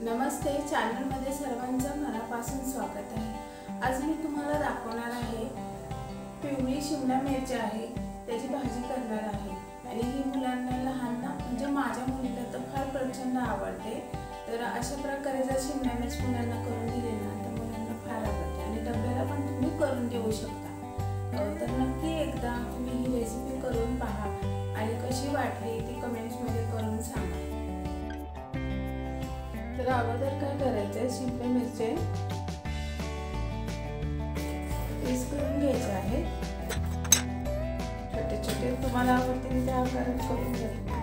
नमस्ते, चॅनलमध्ये सर्वांचं मनापासून स्वागत आहे। आज मी तुम्हाला दाखवणार आहे पिवळी शिमला मिरची आहे त्याची भाजी करणार आहे आणि ही मुलांना लहान म्हणजे माझ्या मुलीला तर फार प्रचंड आवडते। तर अशा प्रकारे जर शिमला मिरची मुलांना करून दिली ना तर मुलांना फार आवडते आणि डब्याला पण तुम्ही करून देऊ शकता। तर नक्की एकदा तुम्ही ही रेसिपी करून पहा आणि कशी वाटली ती कमेंट्समध्ये करून सांगा। तर अगोदर काय करायचं, शिमला मिरची पीस करून घ्यायचे आहे। छोटे छोटे तुम्हाला आवडतील त्या आकारात करून घ्यायचे।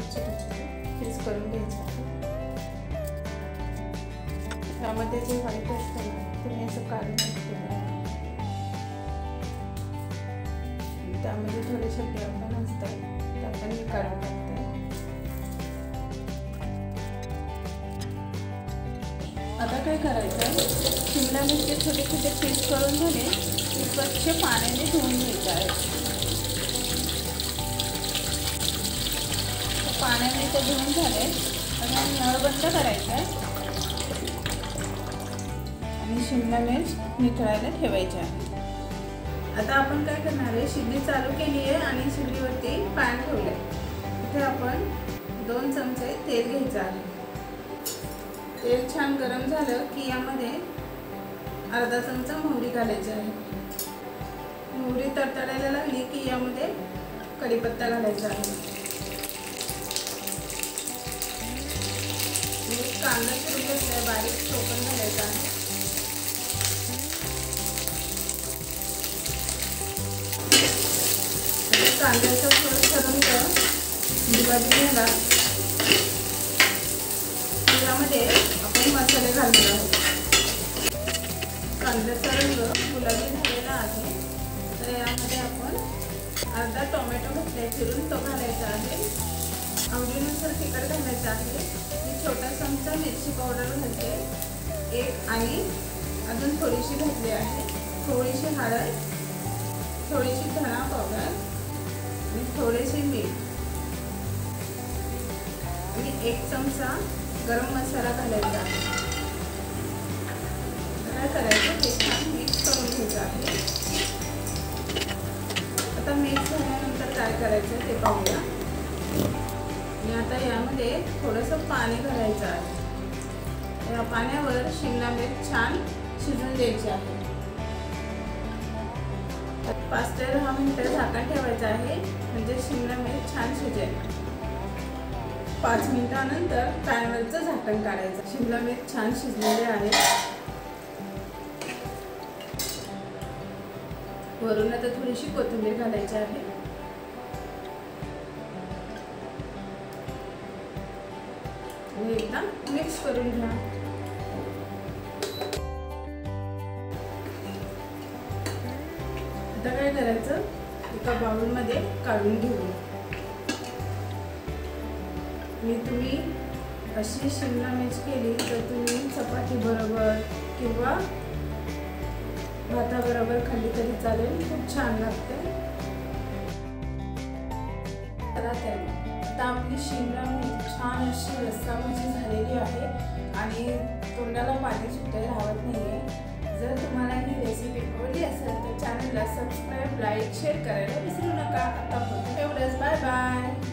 छोटे छोटे पीस करून घ्यायचे आहे। त्यामध्ये जे व्हाईट असतं ना तुम्ही असं काढून घ्यायचं। त्यामध्ये थोडेसे पण असतात आपण मी काढून टाकते। आता काय करायचं, शिमला मिरची छोटे छोटे पीस करून झाले की स्वच्छ पाण्याने धुवून घ्यायचं आहे। पाण्याने ते धुवून झाले तर नळ बंद करायचं आहे आणि शिमला मिर्च निथळायला ठेवायची आहे। आता आपण काय करणार आहे, शिगडी चालू केली आहे आणि शिगडीवरती पॅन ठेवले। इथे आपण 2 चमचे तेल घ्यायचं आहे। तेल छान गरम झालं की यामध्ये अर्धा चमचा मोहरी घालायची आहे। मोहरी तडतडायला लागली की यामध्ये कढीपत्ता घालायचा आहे। कांदा चिरून घेतलाय, बारीक तो पण घालायचा आहे। कांद्याचा थोडा रंग गुलाबी झाला यामध्ये आपण मसाले घालणार आहोत। कांद्याचा रंग गुलाबी झालेला आहे तर यामध्ये आपण अर्धा टोमॅटो घेतलाय चिरून, तो घालायचा आहे। आवडीनुसार तिखट घालायचं आहे। मी छोटा चमचा मिरची पावडर घालते 1 आणि अजून थोडीशी घातली आहे। थोडीशी हळद, थोडीशी धना पावडर आणि थोडेसे मीठ आणि 1 चमचा गरम मसाला घालायचा आहे। काय करायचं, ते छान मिक्स करून घ्यायचं आहे। आता मिक्स झाल्यानंतर काय करायचं ते पाहूया। आणि आता यामध्ये थोडंसं पाणी घालायचं आहे। या पाण्यावर शिमला मिरची छान शिजून द्यायची आहे। 5 ते 10 मिनिटं झाकण ठेवायचं आहे म्हणजे शिमला मिरची छान शिजेल। 5 मिनिटांनंतर पॅनवरचं झाकण काढायचं। शिमला मिरची छान शिजलेली आहे। वरून आता थोडीशी कोथिंबीर घालायची आहे। आणि एकदा मिक्स करून घ्या। आता काय करायचं, एका बाउलमध्ये काढून घेऊया। आणि तुम्ही अशी शिमला मिरची केली तर तुम्ही चपाती बरोबर किंवा भाताबरोबर खाल्ली तरी चालेल, खूप छान लागते। आता आपली शिमला मिरची छान अशी रस्सामध्ये झालेली आहे आणि तोंडाला पाणी सुटायला हवत नाहीये। जर तुम्हाला ही रेसिपी आवडली असेल तर चॅनलला सबस्क्राईब, लाईक, शेअर करायला विसरू नका। आता एवढंच, बाय बाय।